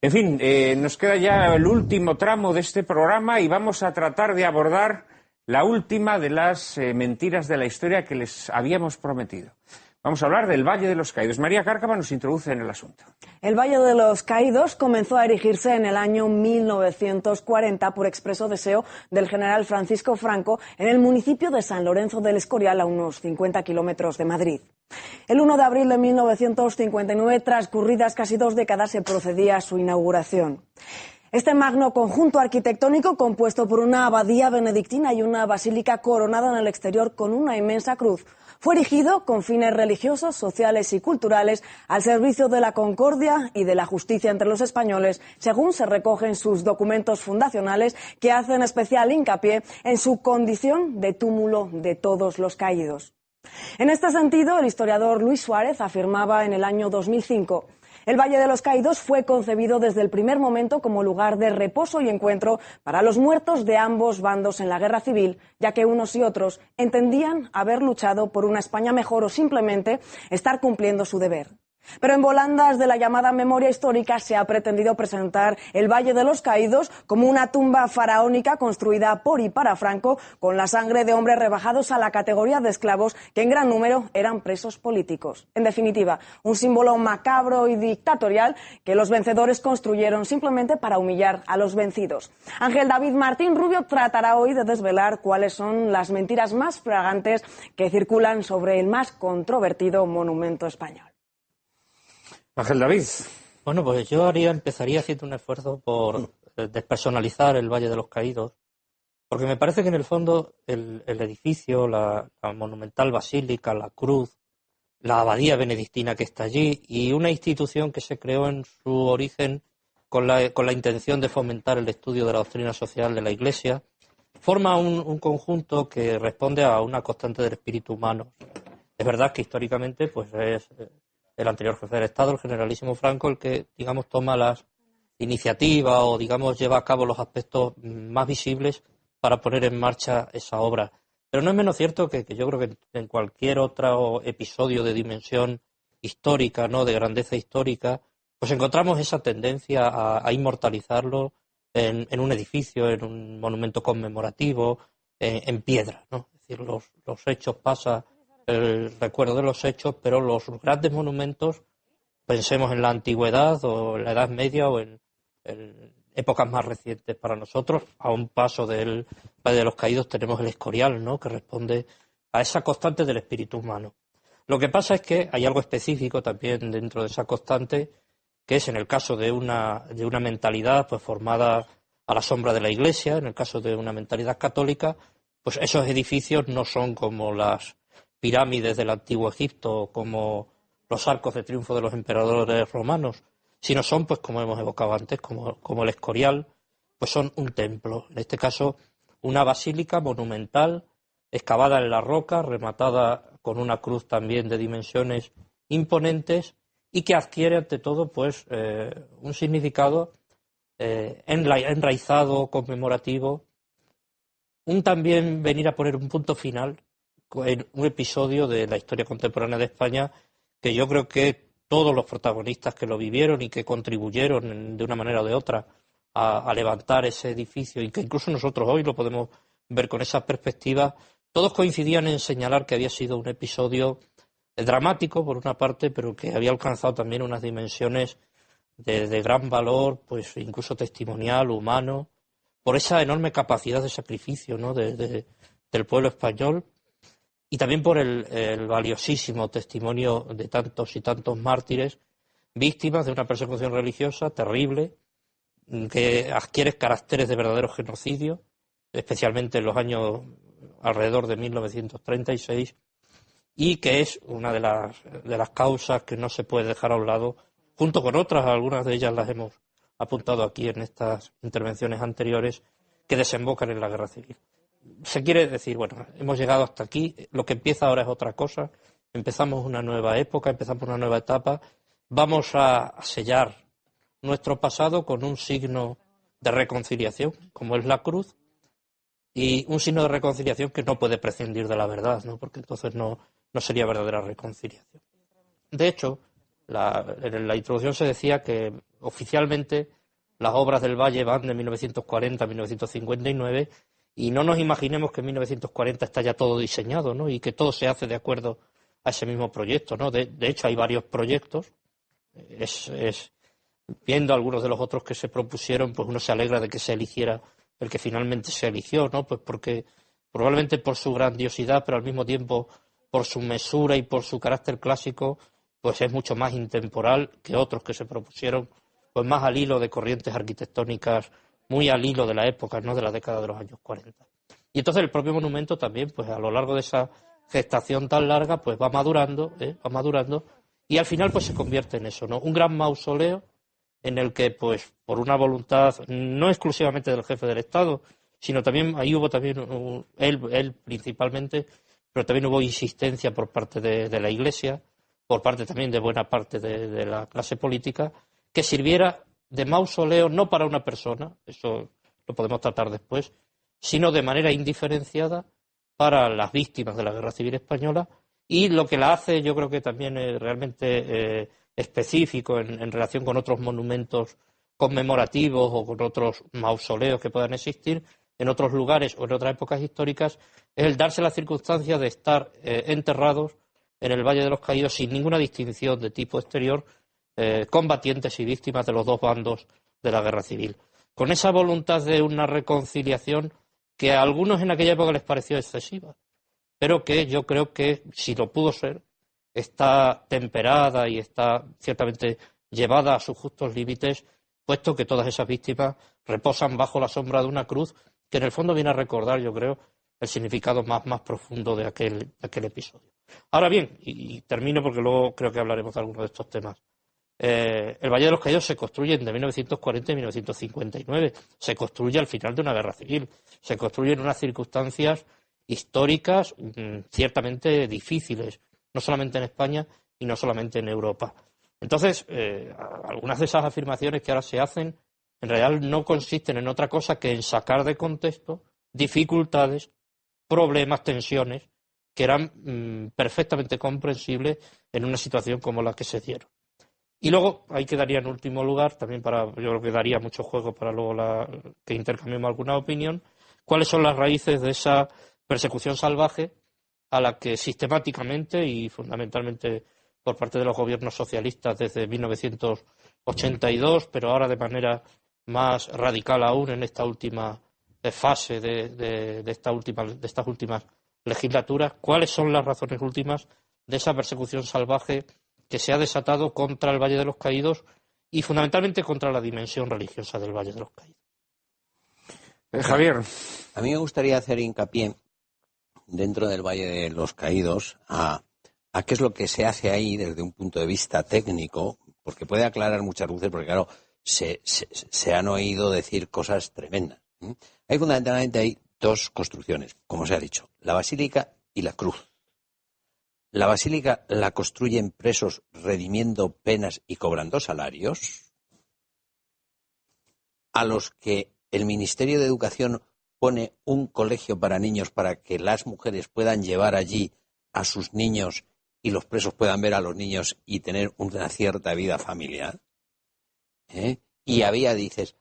En fin, nos queda ya el último tramo de este programa y vamos a tratar de abordar la última de las mentiras de la historia que les habíamos prometido. Vamos a hablar del Valle de los Caídos. María Cárcava nos introduce en el asunto. El Valle de los Caídos comenzó a erigirse en el año 1940 por expreso deseo del general Francisco Franco en el municipio de San Lorenzo del Escorial, a unos 50 kilómetros de Madrid. El 1 de abril de 1959, transcurridas casi 2 décadas, se procedía a su inauguración. Este magno conjunto arquitectónico, compuesto por una abadía benedictina y una basílica coronada en el exterior con una inmensa cruz, fue erigido con fines religiosos, sociales y culturales al servicio de la concordia y de la justicia entre los españoles, según se recoge en sus documentos fundacionales, que hacen especial hincapié en su condición de túmulo de todos los caídos. En este sentido, el historiador Luis Suárez afirmaba en el año 2005: el Valle de los Caídos fue concebido desde el primer momento como lugar de reposo y encuentro para los muertos de ambos bandos en la guerra civil, ya que unos y otros entendían haber luchado por una España mejor o simplemente estar cumpliendo su deber. Pero en volandas de la llamada memoria histórica se ha pretendido presentar el Valle de los Caídos como una tumba faraónica construida por y para Franco, con la sangre de hombres rebajados a la categoría de esclavos que en gran número eran presos políticos. En definitiva, un símbolo macabro y dictatorial que los vencedores construyeron simplemente para humillar a los vencidos. Ángel David Martín Rubio tratará hoy de desvelar cuáles son las mentiras más fragantes que circulan sobre el más controvertido monumento español. Ángel David. Bueno, pues yo empezaría haciendo un esfuerzo por despersonalizar el Valle de los Caídos, porque me parece que en el fondo el edificio, la monumental basílica, la cruz, la abadía benedictina que está allí y una institución que se creó en su origen con la intención de fomentar el estudio de la doctrina social de la Iglesia, forma un conjunto que responde a una constante del espíritu humano. Es verdad que históricamente pues es el anterior jefe del Estado, el generalísimo Franco, el que, digamos, toma las iniciativas o, digamos, lleva a cabo los aspectos más visibles para poner en marcha esa obra. Pero no es menos cierto que yo creo que en cualquier otro episodio de dimensión histórica, ¿no?, de grandeza histórica, pues encontramos esa tendencia a inmortalizarlo en un edificio, en un monumento conmemorativo, en piedra, ¿no? Es decir, los hechos pasan, el recuerdo de los hechos, pero los grandes monumentos, pensemos en la antigüedad o en la Edad Media o en épocas más recientes para nosotros, a un paso del Valle de los Caídos tenemos el Escorial, ¿no?, que responde a esa constante del espíritu humano. Lo que pasa es que hay algo específico también dentro de esa constante, que es en el caso de una mentalidad pues formada a la sombra de la Iglesia, en el caso de una mentalidad católica, pues esos edificios no son como las pirámides del antiguo Egipto, como los arcos de triunfo de los emperadores romanos, sino son, pues como hemos evocado antes, como el Escorial, pues son un templo, en este caso una basílica monumental, excavada en la roca, rematada con una cruz también de dimensiones imponentes y que adquiere ante todo pues un significado enraizado, conmemorativo, un también venir a poner un punto final en un episodio de la historia contemporánea de España que yo creo que todos los protagonistas que lo vivieron y que contribuyeron de una manera o de otra a levantar ese edificio y que incluso nosotros hoy lo podemos ver con esa perspectiva, todos coincidían en señalar que había sido un episodio dramático por una parte, pero que había alcanzado también unas dimensiones de gran valor, pues incluso testimonial, humano, por esa enorme capacidad de sacrificio, ¿no?, del pueblo español. Y también por el valiosísimo testimonio de tantos y tantos mártires, víctimas de una persecución religiosa terrible, que adquiere caracteres de verdadero genocidio, especialmente en los años alrededor de 1936, y que es una de las causas que no se puede dejar a un lado, junto con otras, algunas de ellas las hemos apuntado aquí en estas intervenciones anteriores, que desembocan en la guerra civil. Se quiere decir, bueno, hemos llegado hasta aquí, lo que empieza ahora es otra cosa, empezamos una nueva época, empezamos una nueva etapa, vamos a sellar nuestro pasado con un signo de reconciliación, como es la cruz, y un signo de reconciliación que no puede prescindir de la verdad, ¿no?, porque entonces no sería verdadera reconciliación. De hecho, en la introducción se decía que oficialmente las obras del Valle van de 1940 a 1959 y no nos imaginemos que en 1940 está ya todo diseñado, ¿no? Y que todo se hace de acuerdo a ese mismo proyecto, ¿no? De hecho, hay varios proyectos. Viendo algunos de los otros que se propusieron, pues uno se alegra de que se eligiera el que finalmente se eligió, ¿no? Pues porque probablemente por su grandiosidad, pero al mismo tiempo por su mesura y por su carácter clásico, pues es mucho más intemporal que otros que se propusieron, pues más al hilo de corrientes arquitectónicas, muy al hilo de la época, ¿no? De la década de los años 40. Y entonces el propio monumento también, pues a lo largo de esa gestación tan larga, pues va madurando, y al final pues se convierte en eso, ¿no? Un gran mausoleo en el que, pues, por una voluntad no exclusivamente del jefe del Estado, sino también, ahí hubo también, él principalmente, pero también hubo insistencia por parte de la Iglesia, por parte también de buena parte de la clase política, que sirviera de mausoleo no para una persona, eso lo podemos tratar después, sino de manera indiferenciada para las víctimas de la Guerra Civil Española, y lo que la hace yo creo que también es realmente específico en relación con otros monumentos conmemorativos o con otros mausoleos que puedan existir en otros lugares o en otras épocas históricas, es el darse la circunstancia de estar enterrados en el Valle de los Caídos sin ninguna distinción de tipo exterior, combatientes y víctimas de los dos bandos de la Guerra Civil. Con esa voluntad de una reconciliación que a algunos en aquella época les pareció excesiva, pero que yo creo que, si lo pudo ser, está temperada y está ciertamente llevada a sus justos límites, puesto que todas esas víctimas reposan bajo la sombra de una cruz que en el fondo viene a recordar, yo creo, el significado más profundo de aquel episodio. Ahora bien, y termino porque luego creo que hablaremos de algunos de estos temas, el Valle de los Caídos se construye entre 1940 y 1959, se construye al final de una guerra civil, se construye en unas circunstancias históricas ciertamente difíciles, no solamente en España y no solamente en Europa. Entonces, algunas de esas afirmaciones que ahora se hacen en realidad no consisten en otra cosa que en sacar de contexto dificultades, problemas, tensiones que eran perfectamente comprensibles en una situación como la que se dieron. Y luego, ahí quedaría en último lugar, también yo creo que daría mucho juego para luego que intercambiemos alguna opinión, cuáles son las raíces de esa persecución salvaje a la que sistemáticamente y fundamentalmente por parte de los gobiernos socialistas desde 1982, pero ahora de manera más radical aún en esta última fase de estas últimas legislaturas, cuáles son las razones últimas de esa persecución salvaje que se ha desatado contra el Valle de los Caídos y fundamentalmente contra la dimensión religiosa del Valle de los Caídos. Javier. A mí me gustaría hacer hincapié dentro del Valle de los Caídos a qué es lo que se hace ahí desde un punto de vista técnico, porque puede aclarar muchas luces, porque claro, se han oído decir cosas tremendas. Fundamentalmente hay dos construcciones, como se ha dicho, la basílica y la cruz. La basílica la construyen presos redimiendo penas y cobrando salarios, a los que el Ministerio de Educación pone un colegio para niños para que las mujeres puedan llevar allí a sus niños y los presos puedan ver a los niños y tener una cierta vida familiar. Y dices,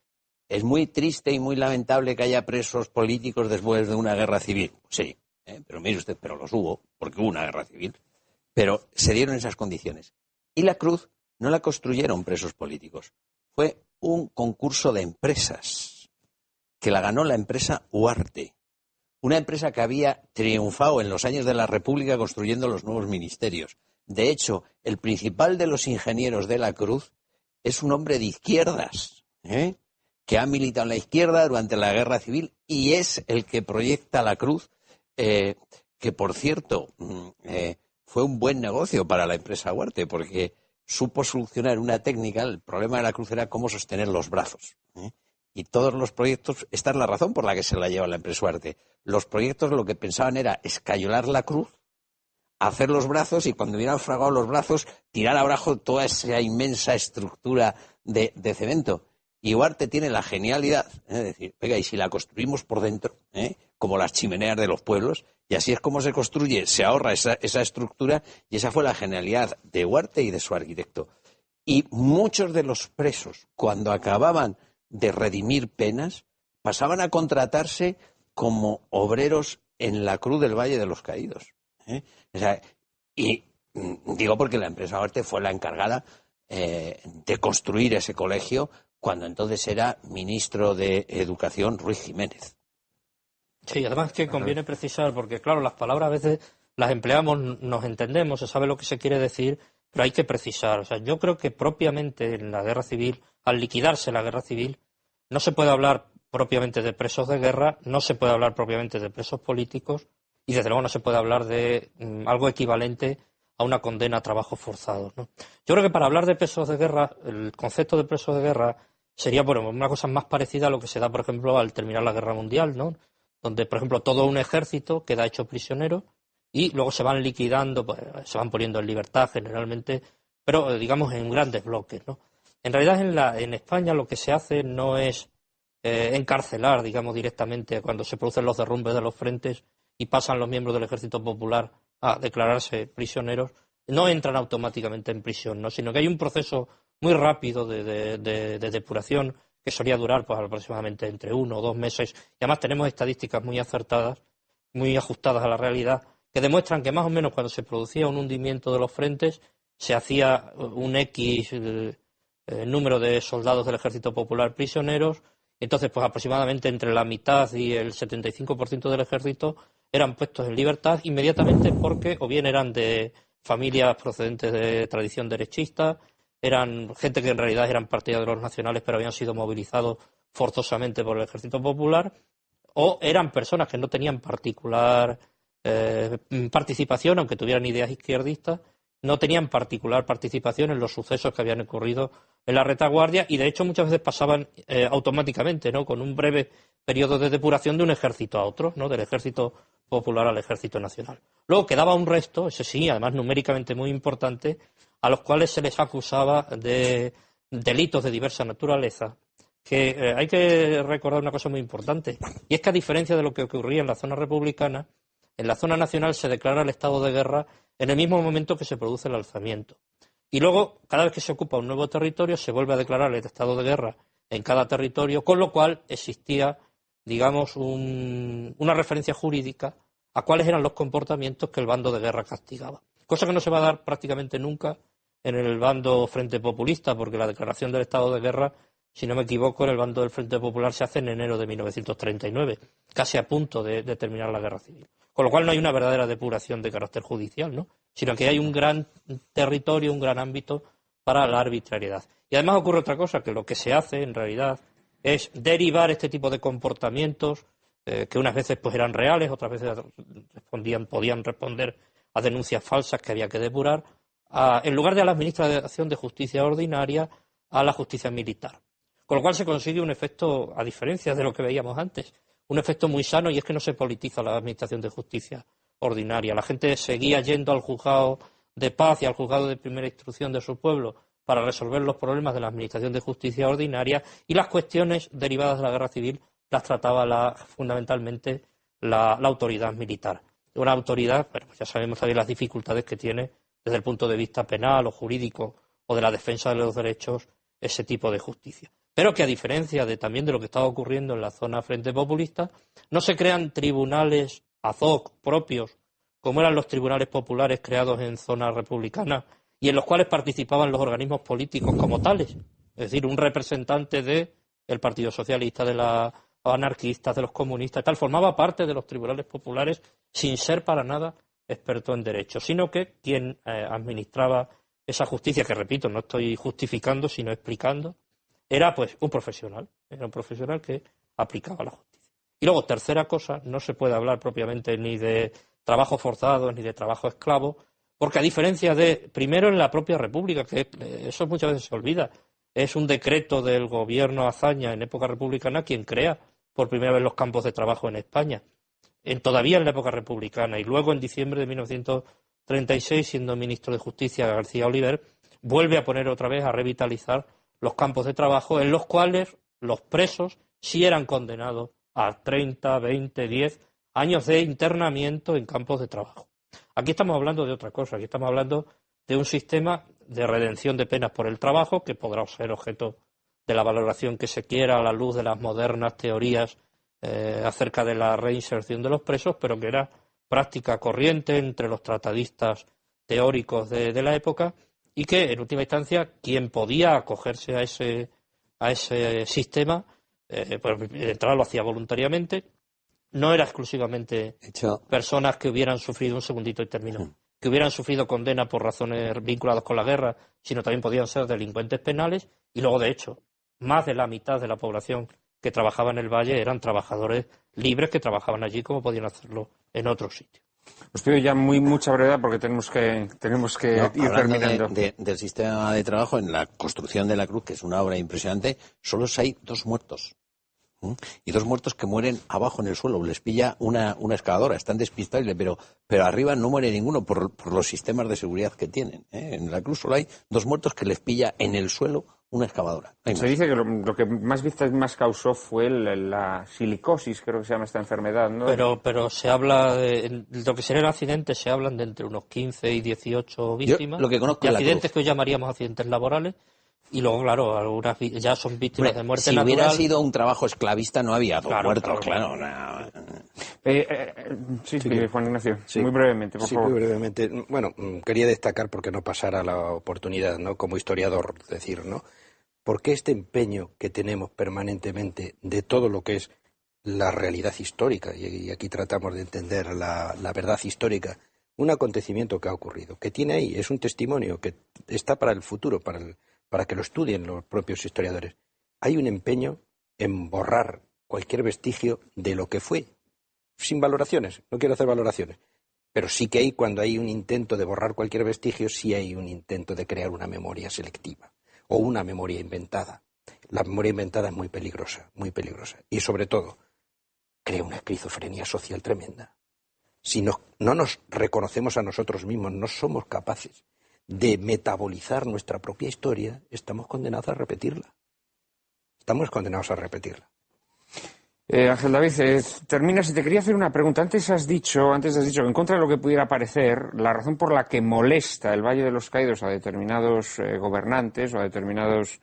es muy triste y muy lamentable que haya presos políticos después de una guerra civil. Sí, pero mire usted, pero los hubo, porque hubo una guerra civil. Pero se dieron esas condiciones. Y la cruz no la construyeron presos políticos. Fue un concurso de empresas que la ganó la empresa Huarte. Una empresa que había triunfado en los años de la República construyendo los nuevos ministerios. De hecho, el principal de los ingenieros de la cruz es un hombre de izquierdas, que ha militado en la izquierda durante la Guerra Civil y es el que proyecta la cruz, que por cierto fue un buen negocio para la empresa Huarte porque supo solucionar una técnica. El problema de la cruz era cómo sostener los brazos. Y todos los proyectos, esta es la razón por la que se la lleva la empresa Huarte. Los proyectos lo que pensaban era escayolar la cruz, hacer los brazos y cuando hubieran fragado los brazos, tirar abajo toda esa inmensa estructura de cemento. Y Huarte tiene la genialidad de decir, oiga, y si la construimos por dentro, como las chimeneas de los pueblos, y así es como se construye, se ahorra esa estructura, y esa fue la genialidad de Huarte y de su arquitecto. Y muchos de los presos, cuando acababan de redimir penas, pasaban a contratarse como obreros en la Cruz del Valle de los Caídos. O sea, y digo porque la empresa Huarte fue la encargada de construir ese colegio cuando entonces era ministro de Educación Ruiz Jiménez. Sí, además que conviene precisar, porque claro, las palabras a veces las empleamos, nos entendemos, se sabe lo que se quiere decir, pero hay que precisar. O sea, yo creo que propiamente en la guerra civil, al liquidarse la guerra civil, no se puede hablar propiamente de presos de guerra, no se puede hablar propiamente de presos políticos y desde luego no se puede hablar de algo equivalente a una condena a trabajos forzados, ¿no? Yo creo que para hablar de presos de guerra, el concepto de presos de guerra sería, bueno, una cosa más parecida a lo que se da, por ejemplo, al terminar la Guerra Mundial, ¿no? Donde, por ejemplo, todo un ejército queda hecho prisionero y luego se van liquidando, pues, se van poniendo en libertad generalmente, pero digamos en grandes bloques, ¿no? En realidad en España lo que se hace no es encarcelar, digamos, directamente cuando se producen los derrumbes de los frentes y pasan los miembros del Ejército Popular a declararse prisioneros, no entran automáticamente en prisión, ¿no? Sino que hay un proceso muy rápido de depuración que solía durar pues aproximadamente entre 1 o 2 meses. Y además tenemos estadísticas muy acertadas, muy ajustadas a la realidad, que demuestran que más o menos cuando se producía un hundimiento de los frentes, se hacía un X número de soldados del Ejército Popular prisioneros. Entonces, pues aproximadamente entre la mitad y el 75% del ejército eran puestos en libertad inmediatamente porque o bien eran de familias procedentes de tradición derechista, eran gente que en realidad eran partidarios de los nacionales pero habían sido movilizados forzosamente por el Ejército Popular, o eran personas que no tenían particular participación, aunque tuvieran ideas izquierdistas, no tenían particular participación en los sucesos que habían ocurrido en la retaguardia y de hecho muchas veces pasaban automáticamente, ¿no? Con un breve periodo de depuración de un ejército a otro, ¿no? Del Ejército Popular al Ejército Nacional. Luego quedaba un resto, ese sí, además numéricamente muy importante, a los cuales se les acusaba de delitos de diversa naturaleza, que hay que recordar una cosa muy importante, y es que a diferencia de lo que ocurría en la zona republicana, en la zona nacional se declara el estado de guerra en el mismo momento que se produce el alzamiento. Y luego, cada vez que se ocupa un nuevo territorio, se vuelve a declarar el estado de guerra en cada territorio, con lo cual existía, digamos, una referencia jurídica a cuáles eran los comportamientos que el bando de guerra castigaba. Cosa que no se va a dar prácticamente nunca en el bando Frente Populista, porque la declaración del estado de guerra, si no me equivoco, en el bando del Frente Popular se hace en enero de 1939, casi a punto de terminar la guerra civil. Con lo cual no hay una verdadera depuración de carácter judicial, ¿no? Sino que hay un gran territorio, un gran ámbito para la arbitrariedad. Y además ocurre otra cosa, que lo que se hace en realidad es derivar este tipo de comportamientos que unas veces pues eran reales, otras veces podían responder a denuncias falsas que había que depurar, en lugar de a la Administración de Justicia Ordinaria, a la justicia militar. Con lo cual se consigue un efecto, a diferencia de lo que veíamos antes, un efecto muy sano, y es que no se politiza la Administración de Justicia Ordinaria. La gente seguía yendo al juzgado de paz y al juzgado de primera instrucción de su pueblo para resolver los problemas de la Administración de Justicia Ordinaria, y las cuestiones derivadas de la guerra civil las trataba fundamentalmente la autoridad militar. Una autoridad, bueno, pues ya sabemos también las dificultades que tiene desde el punto de vista penal o jurídico o de la defensa de los derechos ese tipo de justicia. Pero que a diferencia también de lo que estaba ocurriendo en la zona Frente Populista, no se crean tribunales ad hoc propios, como eran los tribunales populares creados en zona republicana y en los cuales participaban los organismos políticos como tales. Es decir, un representante del Partido Socialista, de los anarquistas, de los comunistas, tal, formaba parte de los tribunales populares sin ser para nada experto en derecho, sino que quien administraba esa justicia, que repito, no estoy justificando, sino explicando, era pues un profesional que aplicaba la justicia. Y luego, tercera cosa, no se puede hablar propiamente ni de trabajo forzado ni de trabajo esclavo, porque a diferencia de, primero en la propia República, que eso muchas veces se olvida, es un decreto del gobierno Azaña en época republicana quien crea por primera vez los campos de trabajo en España, todavía en la época republicana, y luego en diciembre de 1936, siendo ministro de Justicia García Oliver, vuelve a poner otra vez a revitalizar los campos de trabajo en los cuales los presos sí eran condenados a 30, 20, 10 años de internamiento en campos de trabajo. Aquí estamos hablando de otra cosa, aquí estamos hablando de un sistema de redención de penas por el trabajo, que podrá ser objeto de la valoración que se quiera a la luz de las modernas teorías acerca de la reinserción de los presos, pero que era práctica corriente entre los tratadistas teóricos de la época, y que, en última instancia, quien podía acogerse a ese sistema, pues de entrada lo hacía voluntariamente. No era exclusivamente personas que hubieran sufrido, un segundito y termino, que hubieran sufrido condena por razones vinculadas con la guerra, sino también podían ser delincuentes penales, y luego, de hecho, más de la mitad de la población que trabajaba en el Valle eran trabajadores libres que trabajaban allí como podían hacerlo en otros sitios. Os pido ya mucha brevedad porque tenemos que ir terminando. Del sistema de trabajo, en la construcción de la cruz, que es una obra impresionante, solo hay 2 muertos. Y 2 muertos que mueren abajo en el suelo, les pilla una excavadora, están despistados, pero arriba no muere ninguno por los sistemas de seguridad que tienen. En la cruz solo hay 2 muertos que les pilla en el suelo una excavadora. Se dice que lo que más víctimas causó fue la silicosis, creo que se llama esta enfermedad, ¿no? Pero se habla de lo que sería el accidente, se hablan de entre unos 15 y 18 víctimas. Yo, lo que conozco de accidentes que hoy llamaríamos accidentes laborales. Y luego, claro, algunas ya son víctimas de muerte natural. Si hubiera sido un trabajo esclavista no había 2 muertos, claro. Sí, Juan Ignacio, sí. Muy brevemente, por favor. Muy brevemente. Bueno, quería destacar, porque no pasara la oportunidad, ¿no? Como historiador, decir, ¿no? ¿Por qué este empeño que tenemos permanentemente de todo lo que es la realidad histórica? Y aquí tratamos de entender la verdad histórica. Un acontecimiento que ha ocurrido, que tiene ahí, es un testimonio que está para el futuro, para que lo estudien los propios historiadores. Hay un empeño en borrar cualquier vestigio de lo que fue, sin valoraciones, no quiero hacer valoraciones, pero sí que hay, cuando hay un intento de borrar cualquier vestigio, sí hay un intento de crear una memoria selectiva, o una memoria inventada. La memoria inventada es muy peligrosa, y sobre todo, crea una esquizofrenia social tremenda. Si no nos reconocemos a nosotros mismos, no somos capaces de metabolizar nuestra propia historia, estamos condenados a repetirla. Ángel David, terminas y te quería hacer una pregunta. Antes has dicho que en contra de lo que pudiera parecer, la razón por la que molesta el Valle de los Caídos a determinados gobernantes o a determinados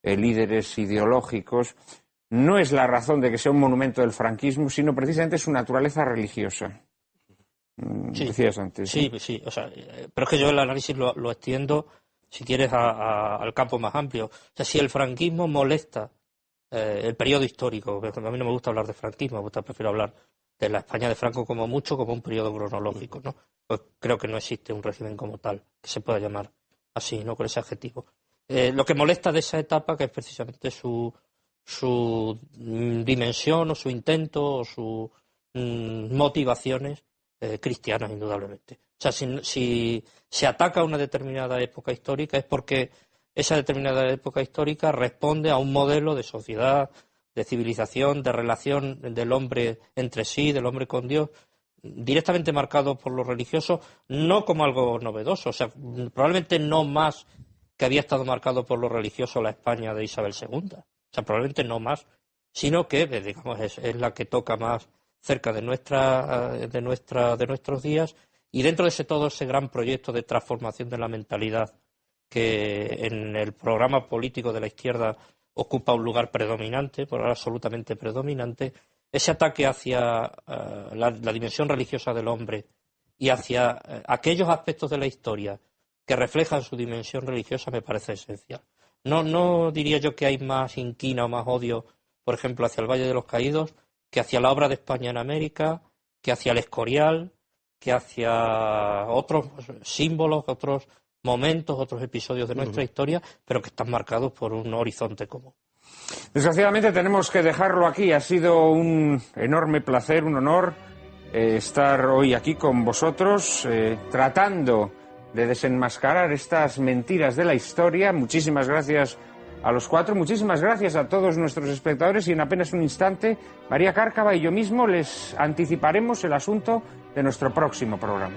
líderes ideológicos no es la razón de que sea un monumento del franquismo, sino precisamente su naturaleza religiosa. Sí, decías antes. Sí, o sea, pero es que yo el análisis lo extiendo, si quieres, al campo más amplio. O sea, si el franquismo molesta el periodo histórico, a mí no me gusta hablar de franquismo, prefiero hablar de la España de Franco como mucho, como un periodo cronológico, ¿no? Pues creo que no existe un régimen como tal, que se pueda llamar así, ¿no? Con ese adjetivo. Lo que molesta de esa etapa, que es precisamente su dimensión o su intento o sus motivaciones cristianas, indudablemente. O sea, si se ataca a una determinada época histórica es porque esa determinada época histórica responde a un modelo de sociedad, de civilización, de relación del hombre entre sí, del hombre con Dios, directamente marcado por lo religioso, no como algo novedoso. O sea, probablemente no más que había estado marcado por lo religioso la España de Isabel II. O sea, probablemente no más, sino que, digamos, es la que toca más cerca de nuestros días, y dentro de todo ese gran proyecto de transformación de la mentalidad que en el programa político de la izquierda ocupa un lugar predominante, por ahora absolutamente predominante, ese ataque hacia la dimensión religiosa del hombre y hacia aquellos aspectos de la historia que reflejan su dimensión religiosa me parece esencial. No diría yo que hay más inquina o más odio, por ejemplo, hacia el Valle de los Caídos, que hacia la obra de España en América, que hacia el Escorial, que hacia otros símbolos, otros momentos, otros episodios de nuestra historia, pero que están marcados por un horizonte común. Desgraciadamente tenemos que dejarlo aquí. Ha sido un enorme placer, un honor estar hoy aquí con vosotros, tratando de desenmascarar estas mentiras de la historia. Muchísimas gracias a los 4, muchísimas gracias a todos nuestros espectadores, y en apenas un instante María Cárcava y yo mismo les anticiparemos el asunto de nuestro próximo programa.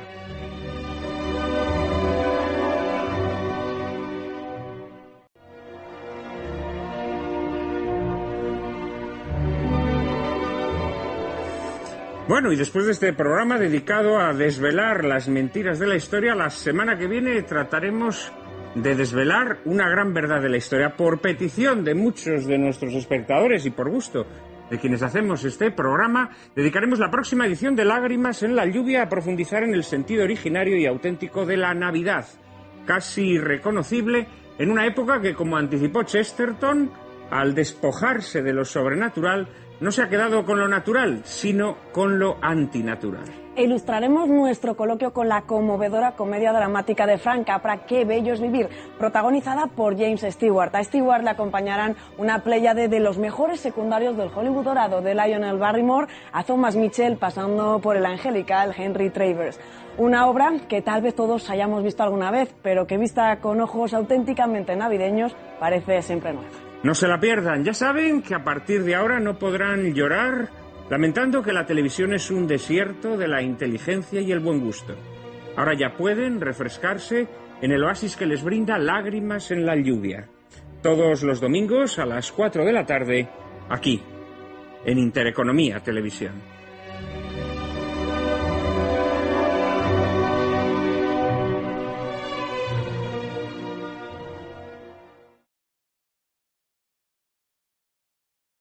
Bueno, y después de este programa dedicado a desvelar las mentiras de la historia, la semana que viene trataremos de desvelar una gran verdad de la historia por petición de muchos de nuestros espectadores y por gusto de quienes hacemos este programa. Dedicaremos la próxima edición de Lágrimas en la lluvia a profundizar en el sentido originario y auténtico de la Navidad, casi irreconocible en una época que, como anticipó Chesterton, al despojarse de lo sobrenatural, no se ha quedado con lo natural, sino con lo antinatural. Ilustraremos nuestro coloquio con la conmovedora comedia dramática de Frank Capra, Qué bello es vivir, protagonizada por James Stewart. A Stewart le acompañarán una pléyade de los mejores secundarios del Hollywood dorado, de Lionel Barrymore a Thomas Mitchell, pasando por el angelical Henry Travers. Una obra que tal vez todos hayamos visto alguna vez, pero que vista con ojos auténticamente navideños parece siempre nueva. No se la pierdan. Ya saben que a partir de ahora no podrán llorar lamentando que la televisión es un desierto de la inteligencia y el buen gusto. Ahora ya pueden refrescarse en el oasis que les brinda Lágrimas en la lluvia. Todos los domingos a las 4 de la tarde, aquí, en Intereconomía Televisión.